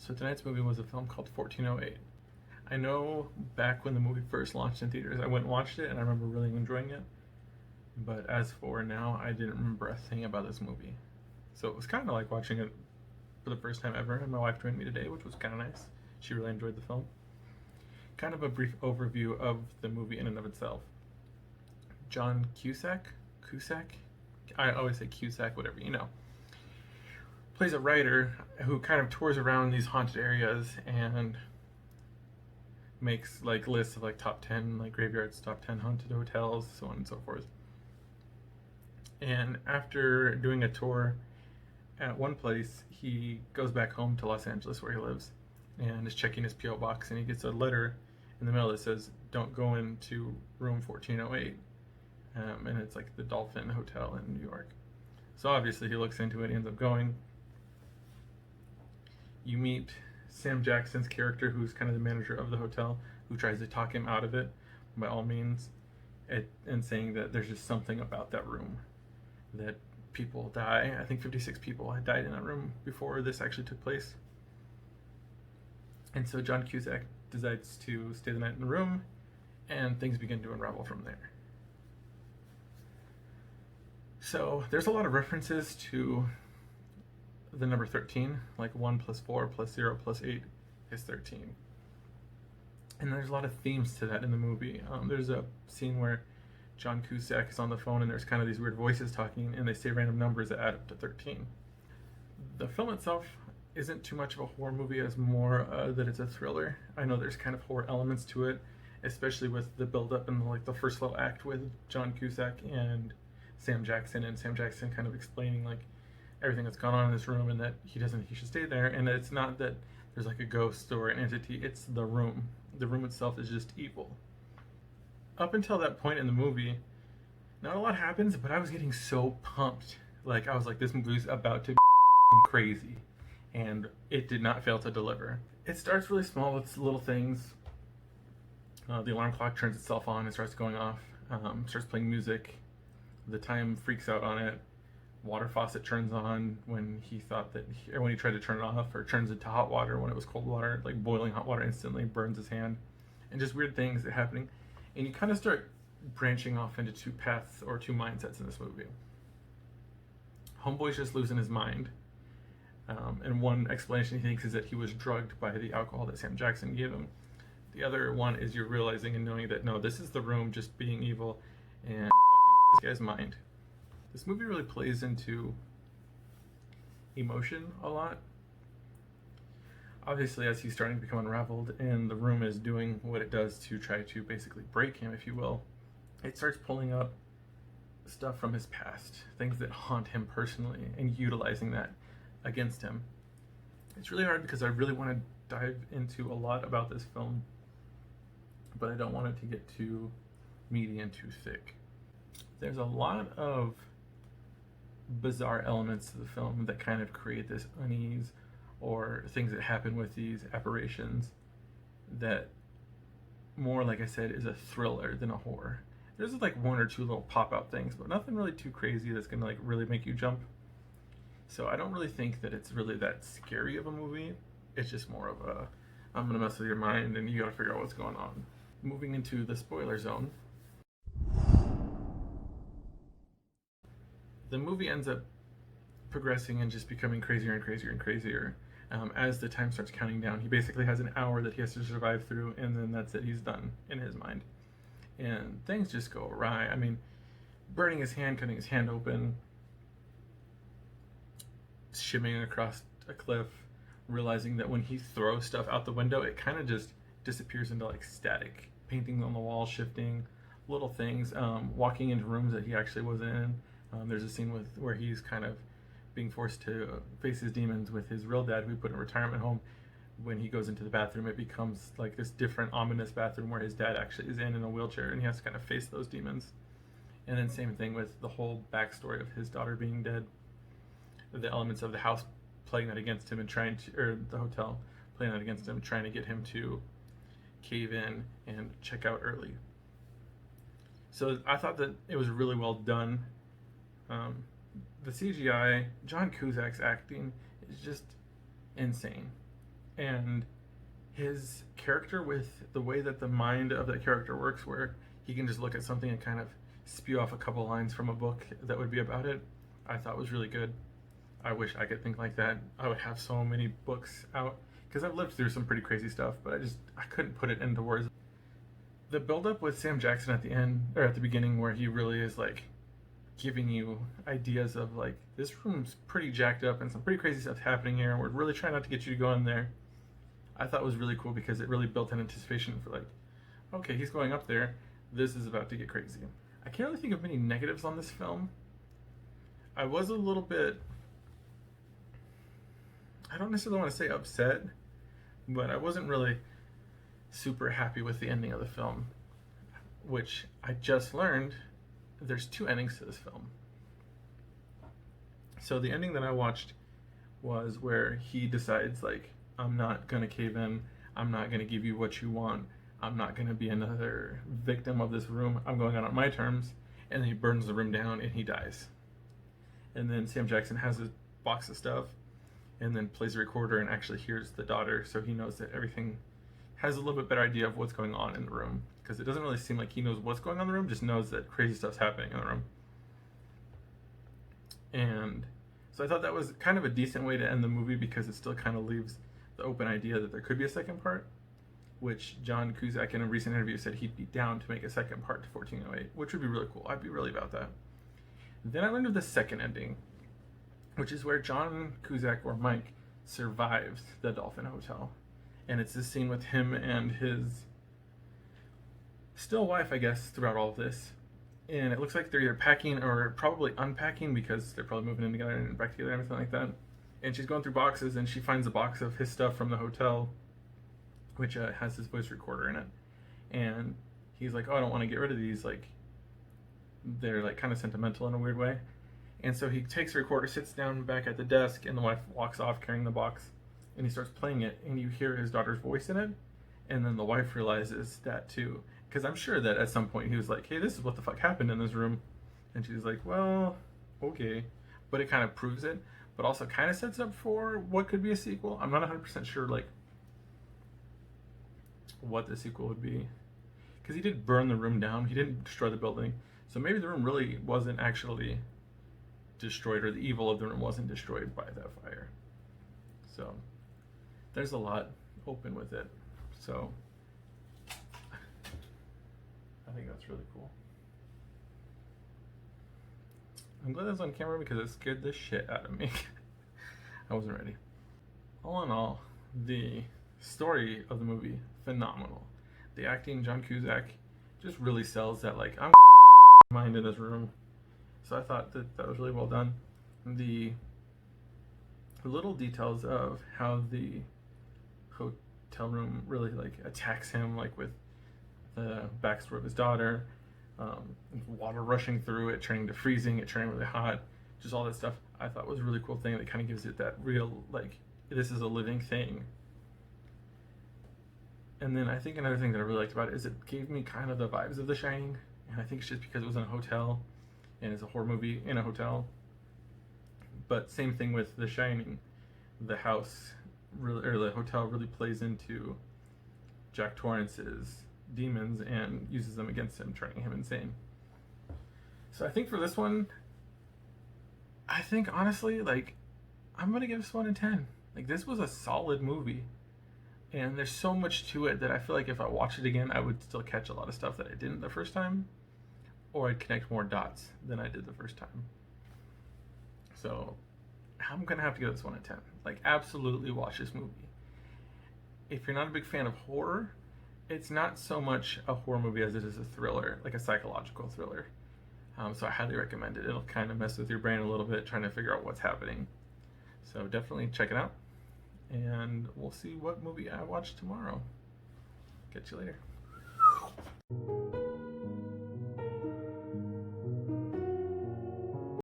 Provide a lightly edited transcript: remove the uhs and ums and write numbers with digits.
So tonight's movie was a film called 1408. I know back when the movie first launched in theaters, I went and watched it and I remember really enjoying it. But as for now, I didn't remember a thing about this movie. So it was kind of like watching it for the first time ever, and my wife joined me today, which was kind of nice. She really enjoyed the film. Kind of a brief overview of the movie in and of itself. John Cusack? I always say Cusack, whatever, plays a writer who kind of tours around these haunted areas and makes like lists of like top 10 like graveyards, top 10 haunted hotels, so on and so forth. And after doing a tour at one place, he goes back home to Los Angeles where he lives and is checking his PO box, and he gets a letter in the mail that says don't go into room 1408, and it's like the Dolphin Hotel in New York. So obviously he looks into it, ends up going. You meet Sam Jackson's character, who's kind of the manager of the hotel, who tries to talk him out of it by all means, and saying that there's just something about that room, that people die. I think 56 people had died in that room before this actually took place. And so John Cusack decides to stay the night in the room, and things begin to unravel from there. So there's a lot of references to the number 13, like 1 plus 4 plus 0 plus 8 is 13. And there's a lot of themes to that in the movie. There's a scene where John Cusack is on the phone and there's kind of these weird voices talking, and they say random numbers that add up to 13. The film itself isn't too much of a horror movie, as more that it's a thriller. I know there's kind of horror elements to it, especially with the build-up in the first little act with John Cusack and Sam Jackson kind of explaining like everything that's gone on in this room, and that he should stay there, and that it's not that there's like a ghost or an entity, it's the room. The room itself is just evil. Up until that point in the movie, not a lot happens, but I was getting so pumped. Like, I was like, this movie's about to be crazy, and it did not fail to deliver. It starts really small with little things. The alarm clock turns itself on and starts going off, starts playing music. The time freaks out on it. Water faucet turns on when he thought that when he tried to turn it off, or turns into hot water when it was cold water, like boiling hot water instantly burns his hand, and just weird things are happening. And you kind of start branching off into two paths or two mindsets in this movie. Homeboy's just losing his mind, and one explanation he thinks is that he was drugged by the alcohol that Sam Jackson gave him. The other one is you're realizing and knowing that no, this is the room just being evil and fucking with this guy's mind. This movie really plays into emotion a lot. Obviously, as he's starting to become unraveled and the room is doing what it does to try to basically break him, if you will, it starts pulling up stuff from his past, things that haunt him personally, and utilizing that against him. It's really hard because I really want to dive into a lot about this film, but I don't want it to get too meaty and too thick. There's a lot of bizarre elements to the film that kind of create this unease, or things that happen with these apparitions that more, like I said, is a thriller than a horror. There's like one or two little pop-out things, but nothing really too crazy that's gonna like really make you jump. So I don't really think that it's really that scary of a movie. It's just more of a, I'm gonna mess with your mind and you gotta figure out what's going on. Moving into the spoiler zone. The movie ends up progressing and just becoming crazier and crazier and crazier. As the time starts counting down, he basically has an hour that he has to survive through, and then that's it, he's done in his mind. And things just go awry. I mean, burning his hand, cutting his hand open, shimmying across a cliff, realizing that when he throws stuff out the window, it kind of just disappears into like static. Paintings on the wall shifting, little things, walking into rooms that he actually wasn't in. There's a scene where he's kind of being forced to face his demons with his real dad, who he put in a retirement home. When he goes into the bathroom, it becomes like this different ominous bathroom where his dad actually is in a wheelchair, and he has to kind of face those demons. And then same thing with the whole backstory of his daughter being dead, the elements of the house playing that against him and or the hotel playing that against him, trying to get him to cave in and check out early. So I thought that it was really well done. The CGI, John Cusack's acting is just insane. And his character, with the way that the mind of that character works, where he can just look at something and kind of spew off a couple lines from a book that would be about it, I thought was really good. I wish I could think like that. I would have so many books out, because I've lived through some pretty crazy stuff, but I couldn't put it into words. The build up with Sam Jackson at the end, or at the beginning, where he really is like giving you ideas of like, this room's pretty jacked up and some pretty crazy stuff happening here, and we're really trying not to get you to go in there, I thought was really cool, because it really built an anticipation for like, okay, he's going up there, this is about to get crazy. I can't really think of many negatives on this film. I was a little bit, I don't necessarily want to say upset, but I wasn't really super happy with the ending of the film, which I just learned there's two endings to this film. So the ending that I watched was where he decides like, I'm not gonna cave in, I'm not gonna give you what you want, I'm not gonna be another victim of this room, I'm going out on my terms, and then he burns the room down and he dies. And then Sam Jackson has his box of stuff and then plays a recorder and actually hears the daughter, so he knows that everything, has a little bit better idea of what's going on in the room, because it doesn't really seem like he knows what's going on in the room, just knows that crazy stuff's happening in the room. And so I thought that was kind of a decent way to end the movie, because it still kind of leaves the open idea that there could be a second part, which John Cusack in a recent interview said he'd be down to make a second part to 1408, which would be really cool. I'd be really about that. Then I learned of the second ending, which is where John Cusack, or Mike, survives the Dolphin Hotel. And it's this scene with him and his still wife, I guess, throughout all of this. And it looks like they're either packing or probably unpacking, because they're probably moving in together and back together and everything like that. And she's going through boxes, and she finds a box of his stuff from the hotel, which has his voice recorder in it. And he's like, oh, I don't want to get rid of these. Like, they're like kind of sentimental in a weird way. And so he takes the recorder, sits down back at the desk, and the wife walks off carrying the box. And he starts playing it, and you hear his daughter's voice in it. And then the wife realizes that too. Because I'm sure that at some point he was like, hey, this is what the fuck happened in this room. And she's like, well, okay. But it kind of proves it, but also kind of sets up for what could be a sequel. I'm not 100% sure, like, what the sequel would be. Because he did burn the room down. He didn't destroy the building. So maybe the room really wasn't actually destroyed, or the evil of the room wasn't destroyed by that fire. So there's a lot open with it. So I think that's really cool. I'm glad that's on camera, because it scared the shit out of me. I wasn't ready. All in all, the story of the movie, phenomenal. The acting, John Cusack, just really sells that, like, I'm mind in this room. So I thought that was really well done. The little details of how the hotel room really like attacks him, like with the backstory of his daughter, water rushing through it, turning to freezing, it turning really hot, just all that stuff, I thought was a really cool thing that kind of gives it that real, like, this is a living thing. And then I think another thing that I really liked about it is it gave me kind of the vibes of The Shining, and I think it's just because it was in a hotel, and it's a horror movie in a hotel. But same thing with The Shining, the house really, or the hotel really plays into Jack Torrance's demons and uses them against him, turning him insane. So I think for this one, I think honestly, like, I'm gonna give this one a 10. Like, this was a solid movie, and there's so much to it that I feel like if I watch it again, I would still catch a lot of stuff that I didn't the first time, or I'd connect more dots than I did the first time. So I'm gonna have to give this one a 10. Like, absolutely watch this movie. If you're not a big fan of horror, it's not so much a horror movie as it is a thriller, like a psychological thriller. So I highly recommend it. It'll kind of mess with your brain a little bit, trying to figure out what's happening. So definitely check it out, and we'll see what movie I watch tomorrow. Catch you later.